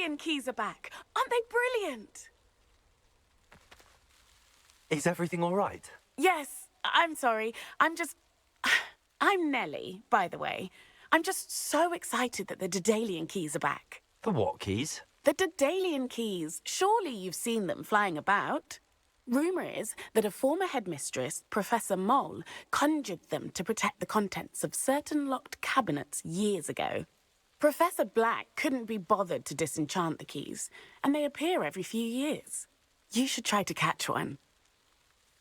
Daedalian keys are back. Aren't they brilliant? Is everything all right? Yes, I'm sorry. I'm Nellie, by the way. I'm just so excited that the Daedalian keys are back. The what keys? The Daedalian keys. Surely you've seen them flying about. Rumour is that a former headmistress, Professor Mole, conjured them to protect the contents of certain locked cabinets years ago. Professor Black couldn't be bothered to disenchant the keys, and they appear every few years. You should try to catch one.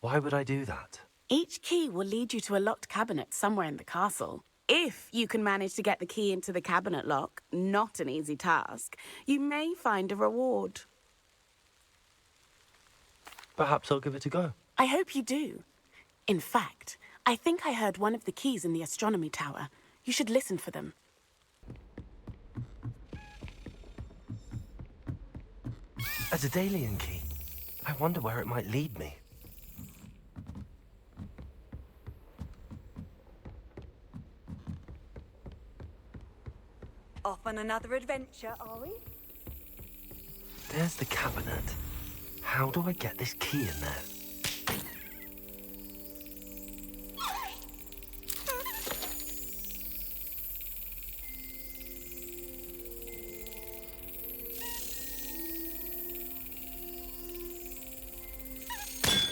Why would I do that? Each key will lead you to a locked cabinet somewhere in the castle. If you can manage to get the key into the cabinet lock, not an easy task, you may find a reward. Perhaps I'll give it a go. I hope you do. In fact, I think I heard one of the keys in the astronomy tower. You should listen for them. A Daedalian key. I wonder where it might lead me. Off on another adventure, are we? There's the cabinet. How do I get this key in there?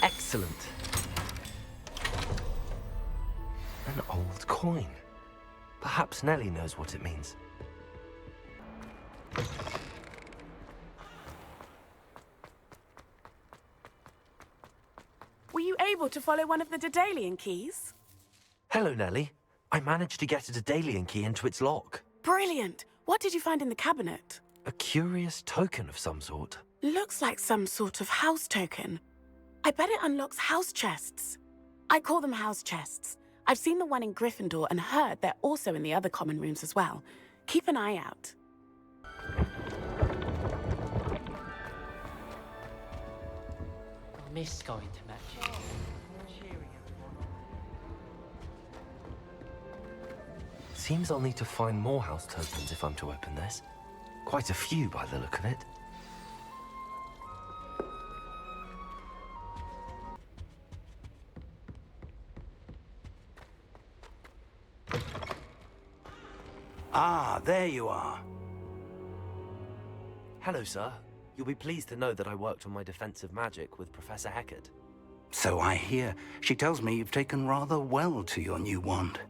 Excellent. An old coin. Perhaps Nellie knows what it means. Were you able to follow one of the Daedalian keys? Hello, Nellie. I managed to get a Daedalian key into its lock. Brilliant! What did you find in the cabinet? A curious token of some sort. Looks like some sort of house token. I bet it unlocks house chests. I call them house chests. I've seen the one in Gryffindor and heard they're also in the other common rooms as well. Keep an eye out. I miss going to matches. Seems I'll need to find more house tokens if I'm to open this. Quite a few by the look of it. Ah, there you are. Hello, sir. You'll be pleased to know that I worked on my defensive magic with Professor Heckard. So I hear. She tells me you've taken rather well to your new wand.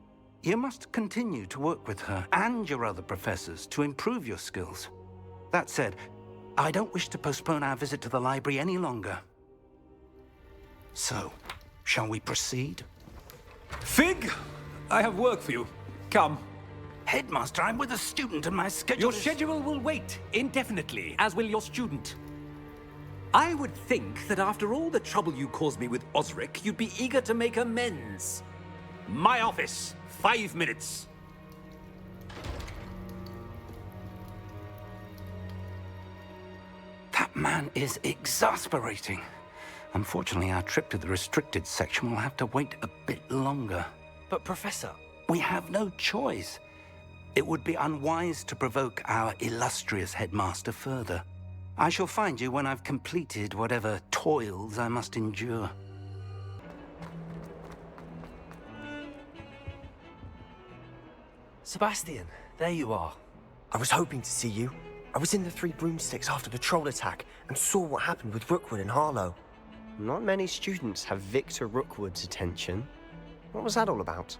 You must continue to work with her and your other professors to improve your skills. That said, I don't wish to postpone our visit to the library any longer. So, shall we proceed? Fig! I have work for you. Come. Headmaster, I'm with a student and my schedule Your schedule will wait indefinitely, as will your student. I would think that after all the trouble you caused me with Osric, you'd be eager to make amends. My office, 5 minutes. That man is exasperating. Unfortunately, our trip to the restricted section will have to wait a bit longer. But, Professor... We have no choice. It would be unwise to provoke our illustrious headmaster further. I shall find you when I've completed whatever toils I must endure. Sebastian, there you are. I was hoping to see you. I was in the Three Broomsticks after the troll attack and saw what happened with Rookwood and Harlow. Not many students have Victor Rookwood's attention. What was that all about?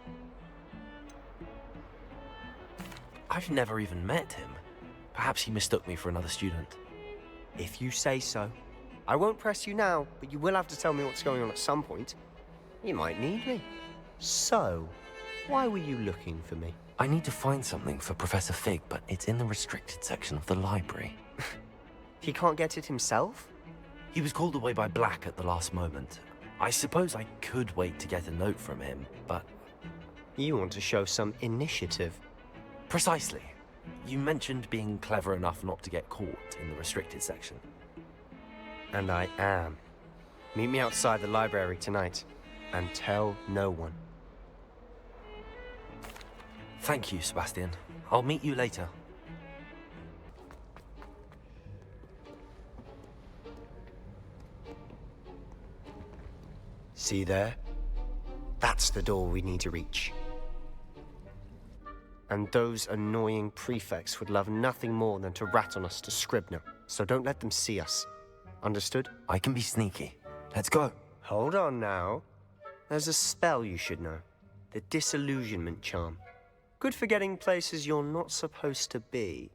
I've never even met him. Perhaps he mistook me for another student. If you say so. I won't press you now, but you will have to tell me what's going on at some point. You might need me. So, why were you looking for me? I need to find something for Professor Fig, but it's in the restricted section of the library. He can't get it himself? He was called away by Black at the last moment. I suppose I could wait to get a note from him, but... You want to show some initiative. Precisely. You mentioned being clever enough not to get caught in the restricted section. And I am. Meet me outside the library tonight, and tell no one. Thank you, Sebastian. I'll meet you later. See there? That's the door we need to reach. And those annoying prefects would love nothing more than to rat on us to Scribner, so don't let them see us. Understood? I can be sneaky. Let's go. Hold on now. There's a spell you should know. The Disillusionment Charm. Good for getting places you're not supposed to be.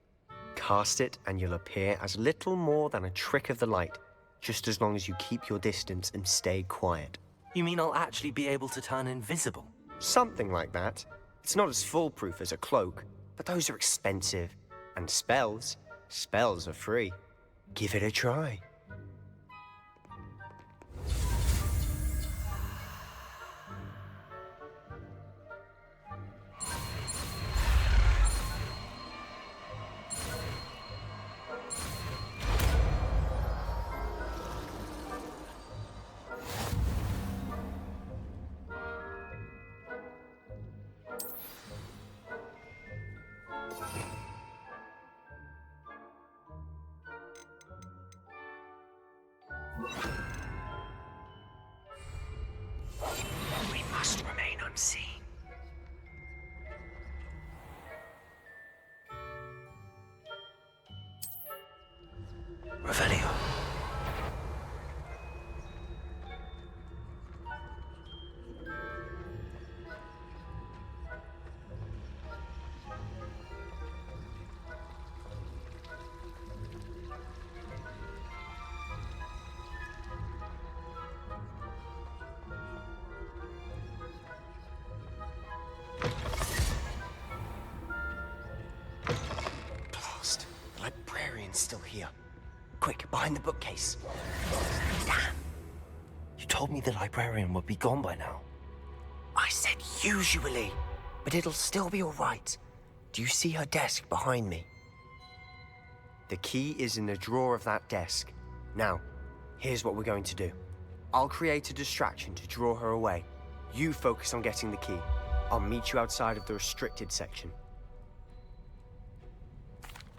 Cast it and you'll appear as little more than a trick of the light, just as long as you keep your distance and stay quiet. You mean I'll actually be able to turn invisible? Something like that. It's not as foolproof as a cloak, but those are expensive. And spells are free. Give it a try. We must remain unseen. Revelio. Blast. The librarian's still here. Quick, behind the bookcase. Damn. You told me the librarian would be gone by now. I said usually, but it'll still be all right. Do you see her desk behind me? The key is in the drawer of that desk. Now, here's what we're going to do. I'll create a distraction to draw her away. You focus on getting the key. I'll meet you outside of the restricted section.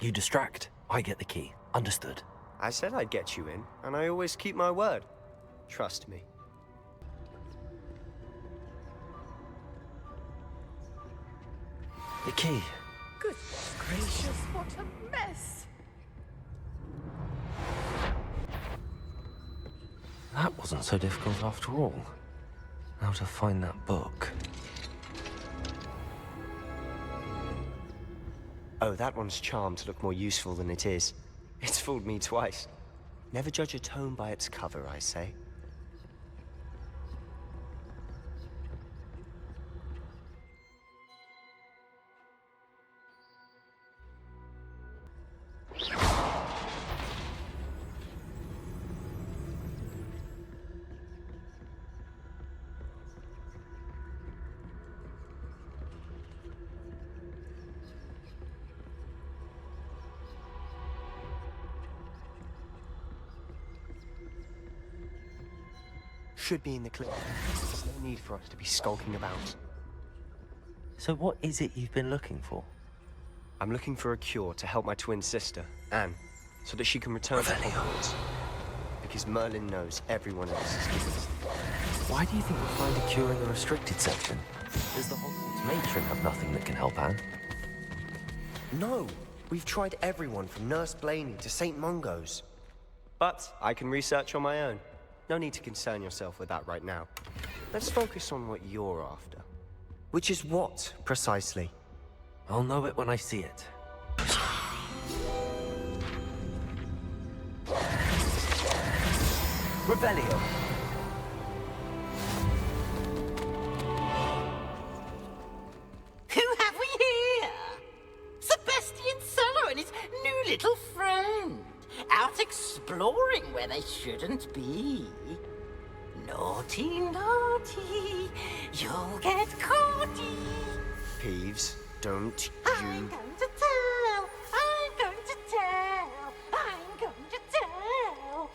You distract, I get the key. Understood. I said I'd get you in, and I always keep my word. Trust me. The key. Goodness gracious, what a mess! That wasn't so difficult after all. Now to find that book. Oh, that one's charmed to look more useful than it is. It's fooled me twice. Never judge a tome by its cover, I say. Should be in the clip. There's no need for us to be skulking about. So what is it you've been looking for? I'm looking for a cure to help my twin sister, Anne, so that she can return to Hogwarts. Because Merlin knows everyone else is given. Why do you think we'll find a cure in the restricted section? Does the Hogwarts matron have nothing that can help Anne? No! We've tried everyone from Nurse Blaney to St. Mungo's. But I can research on my own. No need to concern yourself with that right now. Let's focus on what you're after. Which is what, precisely? I'll know it when I see it. Revelio! Who have we here? Sebastian Solo and his new little friend. Out exploring where they shouldn't be. Naughty, naughty, you'll get caughty. Peeves, don't I'm you... going to tell, I'm going to tell, I'm going to tell.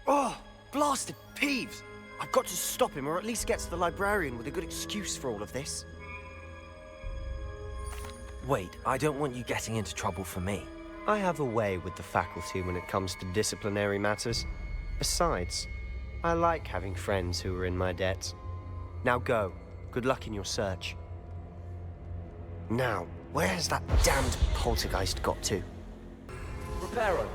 Oh, blasted Peeves! I've got to stop him, or at least get to the librarian with a good excuse for all of this. Wait, I don't want you getting into trouble for me. I have a way with the faculty when it comes to disciplinary matters. Besides, I like having friends who are in my debt. Now go. Good luck in your search. Now, where has that damned poltergeist got to? Reparo.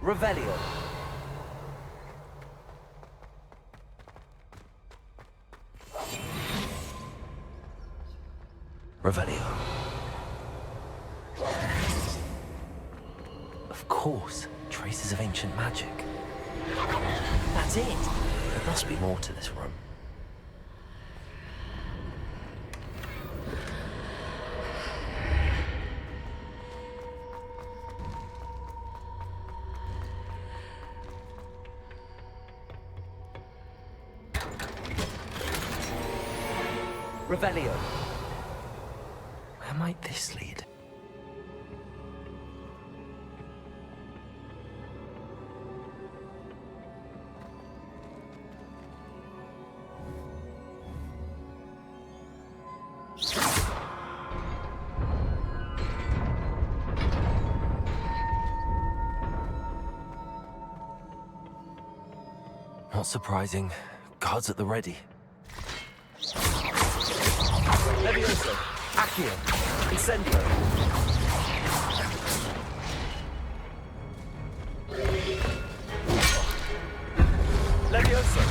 Revelio. Revelio. Of course, traces of ancient magic. That's it. There must be more to this room. Revelio. Where might this lead? Not surprising. Guards at the ready. Levioso, Accio, Incendio. Levioso.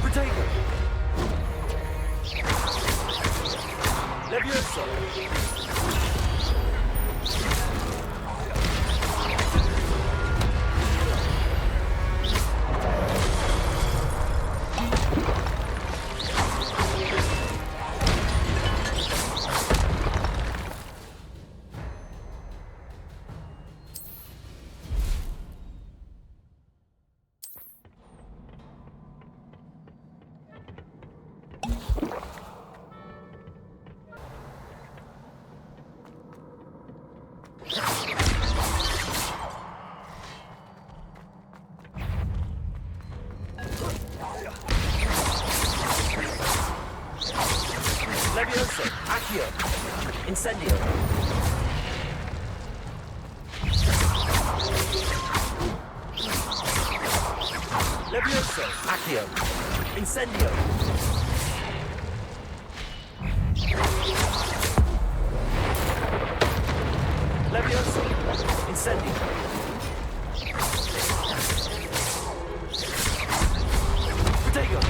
Protego. Levioso. Levioso, Accio, Incendio. Levioso, Accio, Incendio. Levioso, Incendio. Protego.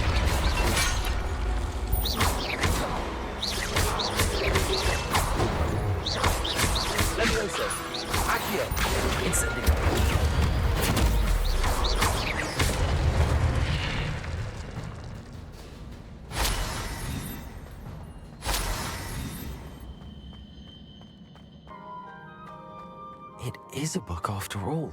Levioso, Accio, Incendio. It is a book after all.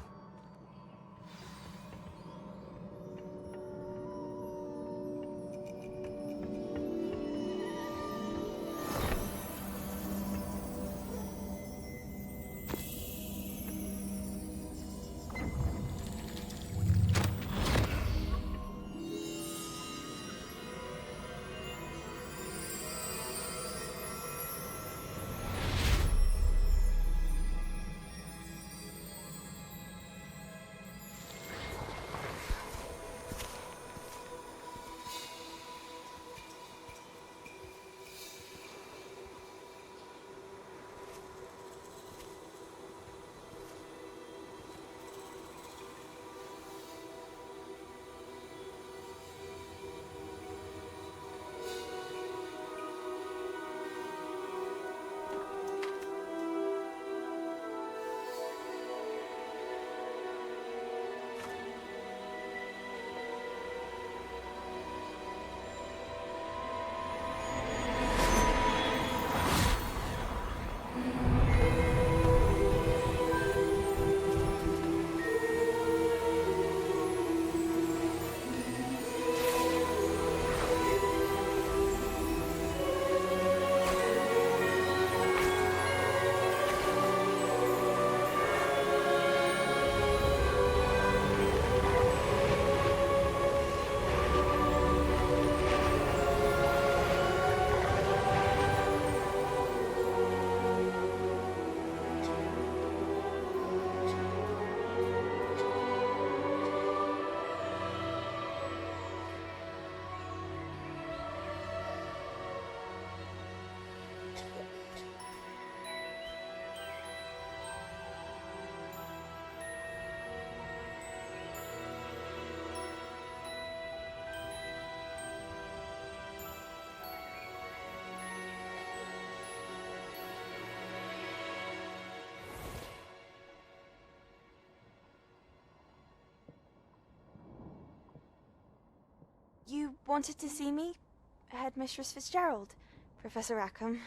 wanted to see me? Headmistress Fitzgerald, Professor Rackham.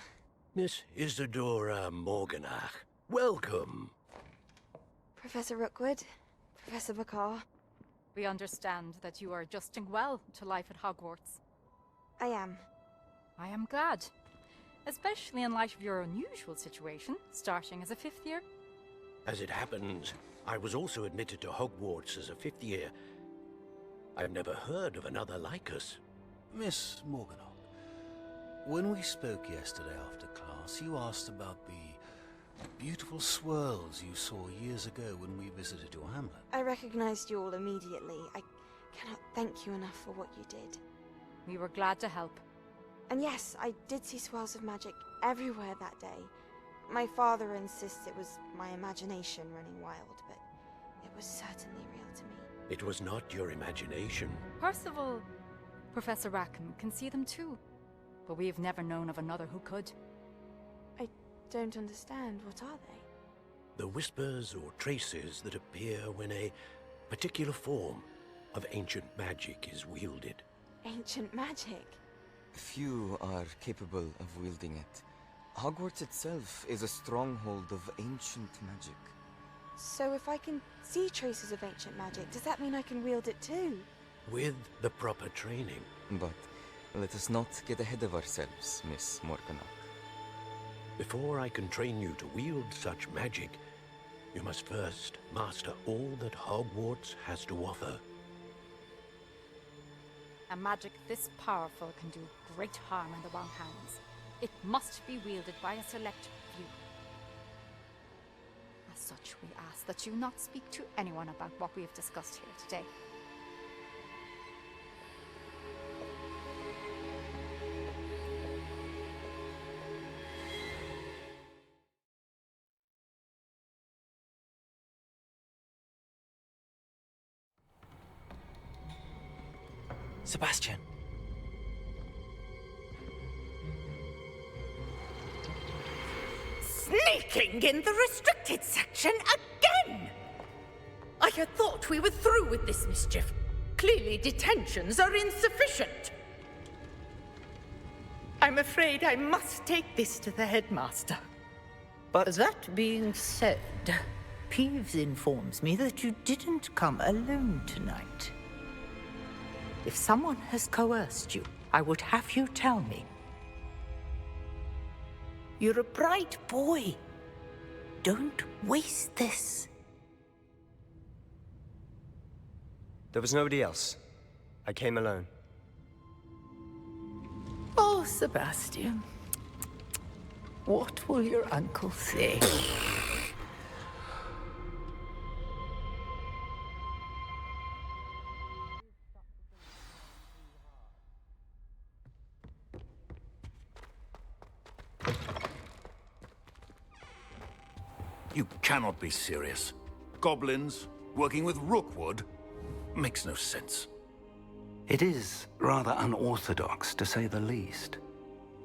Miss Isadora Morganach, welcome. Professor Rookwood, Professor McCaw. We understand that you are adjusting well to life at Hogwarts. I am. I am glad. Especially in light of your unusual situation, starting as a 5th year. As it happens, I was also admitted to Hogwarts as a 5th year. I've never heard of another like us. Miss Morganach, when we spoke yesterday after class, you asked about the beautiful swirls you saw years ago when we visited your hamlet. I recognized you all immediately. I cannot thank you enough for what you did. We were glad to help. And yes, I did see swirls of magic everywhere that day. My father insists it was my imagination running wild, but it was certainly real to me. It was not your imagination. Percival, Professor Rackham can see them too. But we have never known of another who could. I don't understand. What are they? The whispers or traces that appear when a particular form of ancient magic is wielded. Ancient magic? Few are capable of wielding it. Hogwarts itself is a stronghold of ancient magic. So if I can see traces of ancient magic, does that mean I can wield it too? With the proper training. But let us not get ahead of ourselves, Miss Morganach. Before I can train you to wield such magic, you must first master all that Hogwarts has to offer. A magic this powerful can do great harm in the wrong hands. It must be wielded by a select few. As such, we ask that you not speak to anyone about what we have discussed here today. Sebastian. Sneaking in the restricted section again! I had thought we were through with this mischief. Clearly detentions are insufficient. I'm afraid I must take this to the headmaster. But that being said, Peeves informs me that you didn't come alone tonight. If someone has coerced you, I would have you tell me. You're a bright boy. Don't waste this. there was nobody else. I came alone. Oh, Sebastian. What will your uncle say? You cannot be serious. Goblins working with Rookwood? Makes no sense. It is rather unorthodox, to say the least.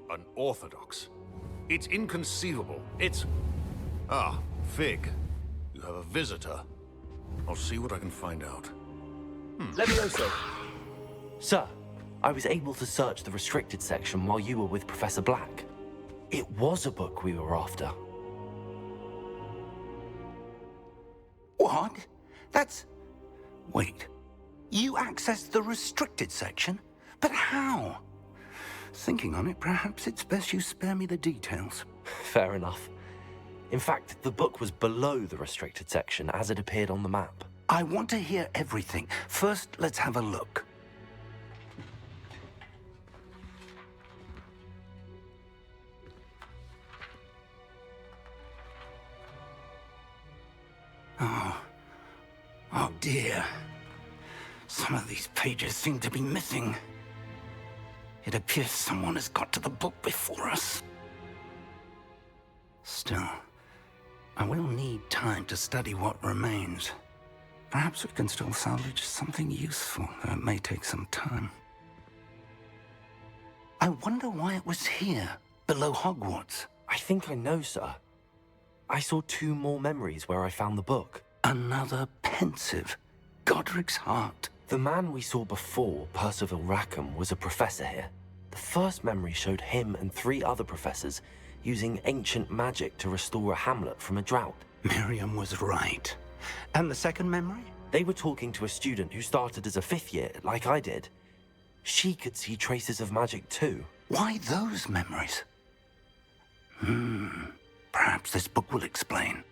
Unorthodox? It's inconceivable. It's... Ah, Fig. You have a visitor. I'll see what I can find out. Levioso. Sir, I was able to search the restricted section while you were with Professor Black. It was a book we were after. What? That's... Wait. You accessed the restricted section? But how? Thinking on it, perhaps it's best you spare me the details. Fair enough. In fact, the book was below the restricted section as it appeared on the map. I want to hear everything. First, let's have a look. Oh dear. Some of these pages seem to be missing. It appears someone has got to the book before us. Still, I will need time to study what remains. Perhaps we can still salvage something useful, though it may take some time. I wonder why it was here, below Hogwarts. I think I know, sir. I saw 2 more memories where I found the book. Another pensive. Godric's heart. The man we saw before, Percival Rackham, was a professor here. The first memory showed him and 3 other professors using ancient magic to restore a hamlet from a drought. Miriam was right. And the second memory? They were talking to a student who started as a 5th year, like I did. She could see traces of magic too. Why those memories? Perhaps this book will explain.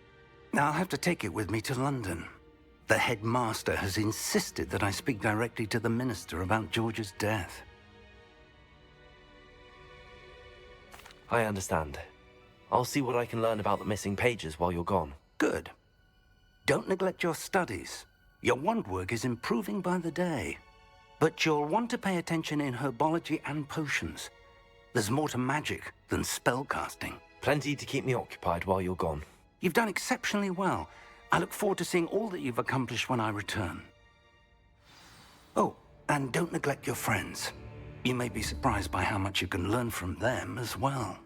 I'll have to take it with me to London. The headmaster has insisted that I speak directly to the minister about George's death. I understand. I'll see what I can learn about the missing pages while you're gone. Good. Don't neglect your studies. Your wand work is improving by the day. But you'll want to pay attention in herbology and potions. There's more to magic than spellcasting. Plenty to keep me occupied while you're gone. You've done exceptionally well. I look forward to seeing all that you've accomplished when I return. Oh, and don't neglect your friends. You may be surprised by how much you can learn from them as well.